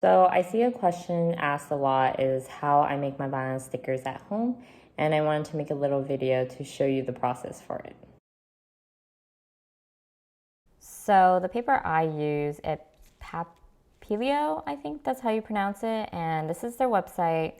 So I see a question asked a lot is how I make my vinyl stickers at home, and I wanted to make a little video to show you the process for it. So the paper I use, it's Papilio, I think that's how you pronounce it, and this is their website,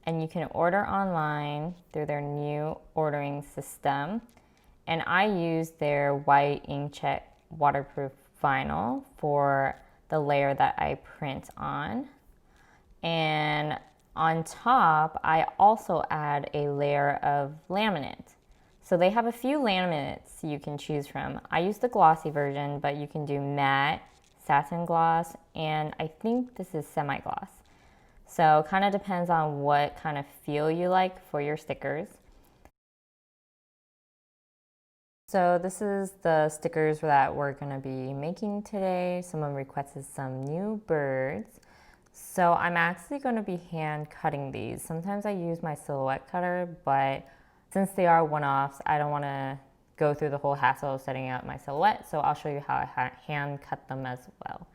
and you can order online through their new ordering system. And I use their white inkjet waterproof vinyl for the layer that I print on. And on top, I also add a layer of laminate. So they have a few laminates you can choose from. I use the glossy version, but you can do matte, satin gloss, and I think this is semi-gloss. So it kind of depends on what kind of feel you like for your stickers. So this is the stickers that we're gonna be making today. Someone requested some new birds. So I'm actually gonna be hand cutting these. Sometimes I use my silhouette cutter, but since they are one-offs, I don't wanna go through the whole hassle of setting up my silhouette, so I'll show you how I hand cut them as well.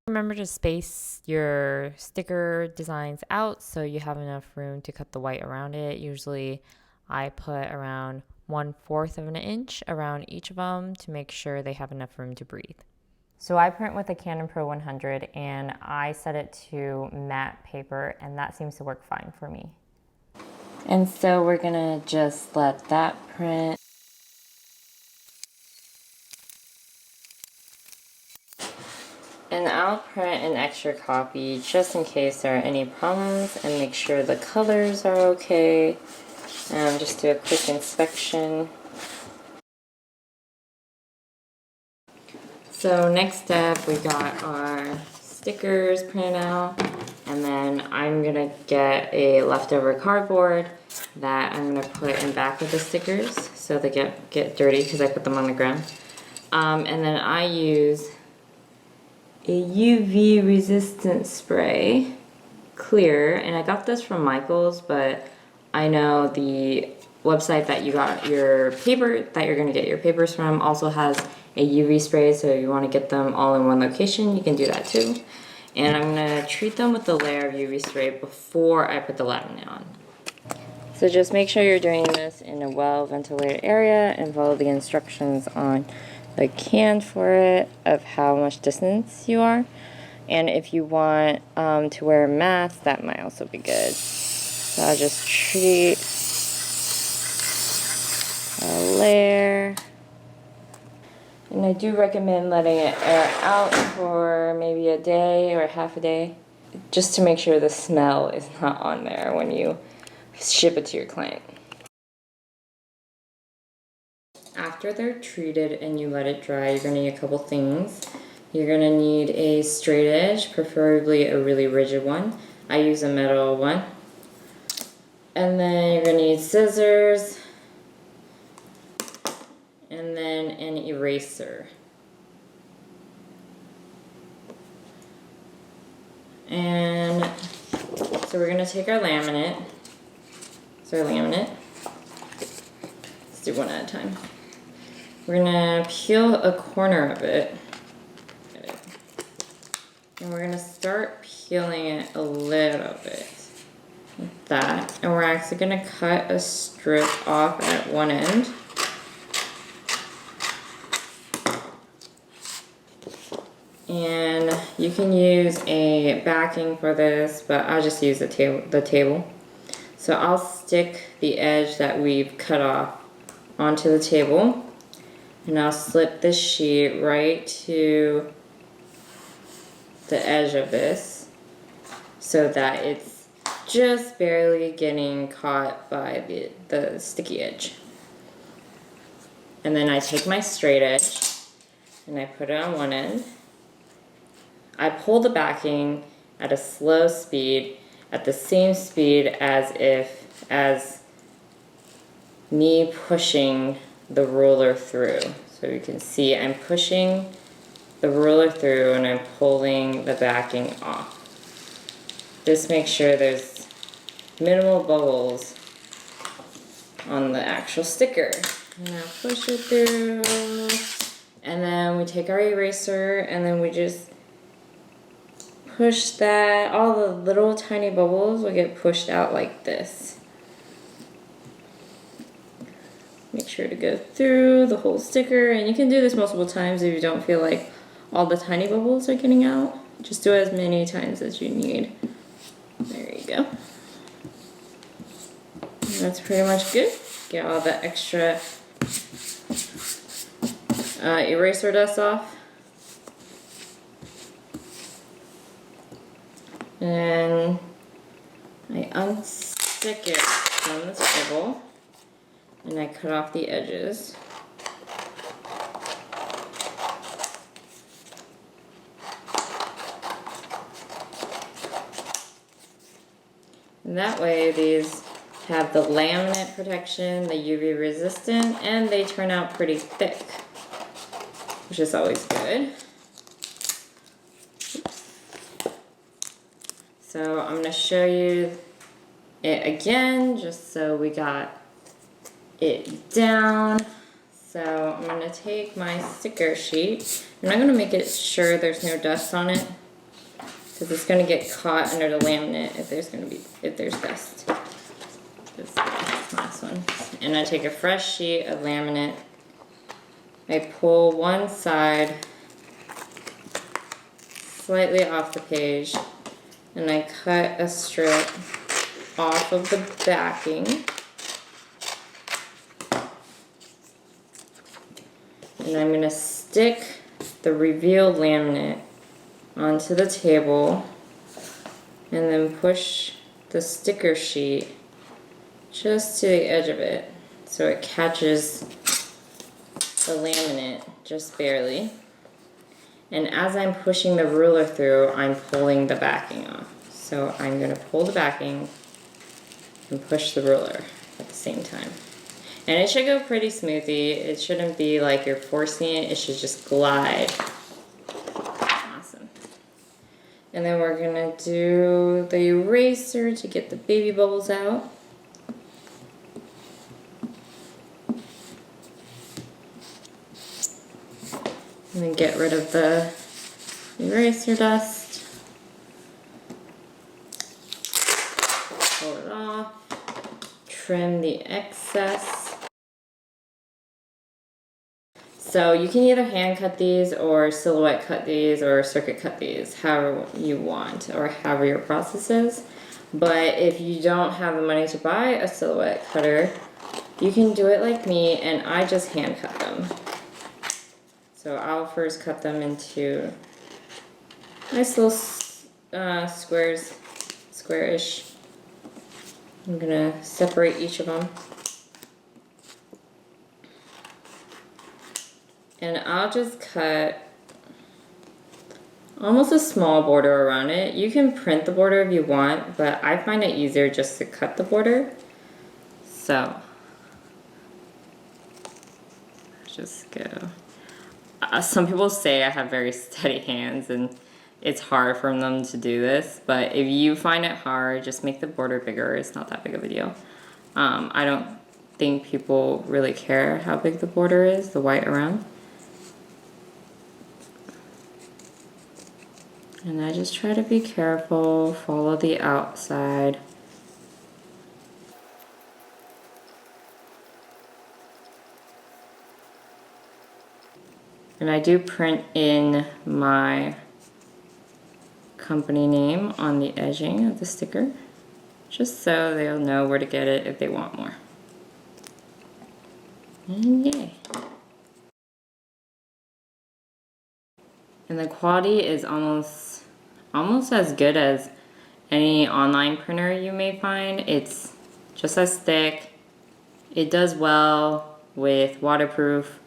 Remember to space your sticker designs out so you have enough room to cut the white around it. Usually I put around 1/4 of an inch around each of them to make sure they have enough room to breathe. So I print with a Canon Pro 100 and I set it to matte paper, and that seems to work fine for me. And so we're gonna just let that print. And I'll print an extra copy just in case there are any problems and make sure the colors are okay. Just do a quick inspection. So next step, we got our stickers printed out, and then I'm gonna get a leftover cardboard that I'm gonna put in back of the stickers so they get dirty because I put them on the ground. And then I use a UV resistant spray, clear, and I got this from Michael's, but I know the website that you got your paper, that you're gonna get your papers from, also has a UV spray, so if you wanna get them all in one location, you can do that too. And I'm gonna treat them with a layer of UV spray before I put the laminate on. So just make sure you're doing this in a well-ventilated area and follow the instructions on the can for it of how much distance you are. And if you want to wear a mask, that might also be good. So I'll just treat a layer. And I do recommend letting it air out for maybe a day or half a day, just to make sure the smell is not on there when you ship it to your client. After they're treated and you let it dry, you're gonna need a couple things. You're gonna need a straight edge, preferably a really rigid one. I use a metal one. And then you're gonna need scissors, and then an eraser. And so we're gonna take our laminate. Let's do one at a time. We're gonna peel a corner of it. And we're gonna start peeling it a little bit. Like that. And we're actually gonna cut a strip off at one end. And you can use a backing for this, but I'll just use the table. So I'll stick the edge that we've cut off onto the table, and I'll slip this sheet right to the edge of this so that it's just barely getting caught by the sticky edge. And then I take my straight edge and I put it on one end. I pull the backing at a slow speed, at the same speed as me pushing the ruler through. So you can see I'm pushing the ruler through and I'm pulling the backing off. Just make sure there's minimal bubbles on the actual sticker. Now push it through, and then we take our eraser and then we just push that, all the little tiny bubbles will get pushed out like this. Make sure to go through the whole sticker, and you can do this multiple times if you don't feel like all the tiny bubbles are getting out. Just do it as many times as you need. There you go. And that's pretty much good. Get all the extra eraser dust off. And I unstick it from the table. And I cut off the edges. And that way these have the laminate protection, the UV resistant, and they turn out pretty thick, which is always good. So I'm going to show you it again, just so we got it down. So I'm going to take my sticker sheet, and I'm going to make it sure there's no dust on it, because it's going to get caught under the laminate if there's dust. This last one. And I take a fresh sheet of laminate. I pull one side slightly off the page, and I cut a strip off of the backing. And I'm going to stick the revealed laminate onto the table and then push the sticker sheet just to the edge of it so it catches the laminate just barely. And as I'm pushing the ruler through, I'm pulling the backing off. So I'm going to pull the backing and push the ruler at the same time. And it should go pretty smoothly. It shouldn't be like you're forcing it. It should just glide. Awesome. And then we're gonna do the eraser to get the baby bubbles out. And then get rid of the eraser dust. Pull it off. Trim the excess. So you can either hand cut these or silhouette cut these or circuit cut these, however you want or however your process is. But if you don't have the money to buy a silhouette cutter, you can do it like me, and I just hand cut them. So I'll first cut them into nice little squares, square-ish. I'm gonna separate each of them. And I'll just cut almost a small border around it. You can print the border if you want, but I find it easier just to cut the border. So, just go. Some people say I have very steady hands and it's hard for them to do this, but if you find it hard, just make the border bigger. It's not that big of a deal. I don't think people really care how big the border is, the white around. And I just try to be careful, follow the outside. And I do print in my company name on the edging of the sticker, just so they'll know where to get it if they want more. And yay. And the quality is almost as good as any online printer you may find. It's just as thick. It does well with waterproof.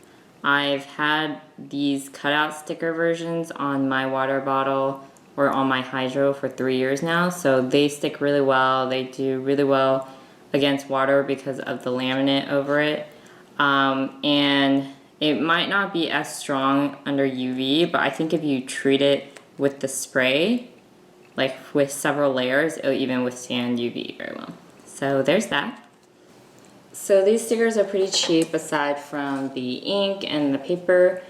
I've had these cutout sticker versions on my water bottle or on my hydro for 3 years now, so they stick really well. They do really well against water because of the laminate over it. And it might not be as strong under UV, but I think if you treat it with the spray, like with several layers, it'll even withstand UV very well. So there's that. So these stickers are pretty cheap aside from the ink and the paper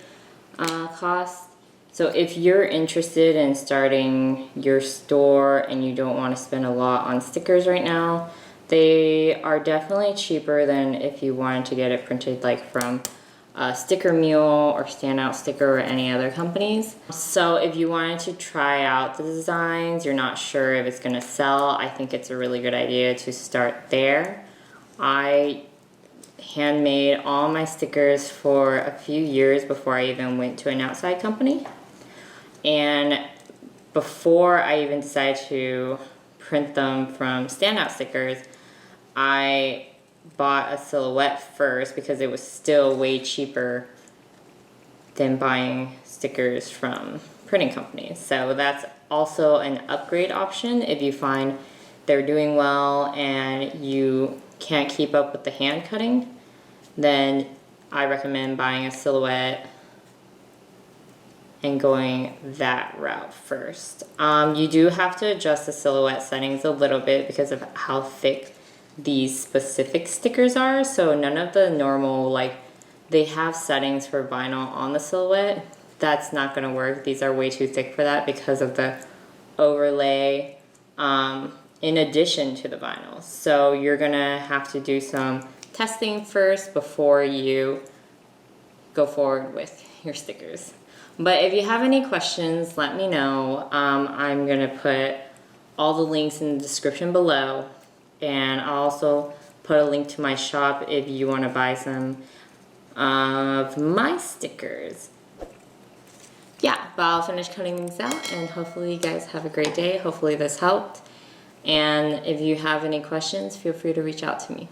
cost. So if you're interested in starting your store and you don't want to spend a lot on stickers right now, they are definitely cheaper than if you wanted to get it printed like from Sticker Mule or Standout Sticker or any other companies. So if you wanted to try out the designs, you're not sure if it's going to sell, I think it's a really good idea to start there. I handmade all my stickers for a few years before I even went to an outside company. And before I even decided to print them from Standout Stickers, I bought a silhouette first because it was still way cheaper than buying stickers from printing companies. So that's also an upgrade option if you find they're doing well and you can't keep up with the hand cutting, then I recommend buying a silhouette and going that route first. You do have to adjust the silhouette settings a little bit because of how thick these specific stickers are. So none of the normal, like, they have settings for vinyl on the silhouette. That's not gonna work. These are way too thick for that because of the overlay in addition to the vinyl. So you're gonna have to do some testing first before you go forward with your stickers. But if you have any questions, let me know. I'm gonna put all the links in the description below, and I'll also put a link to my shop if you wanna buy some of my stickers. Yeah, but I'll finish cutting these out, and hopefully you guys have a great day. Hopefully this helped. And if you have any questions, feel free to reach out to me.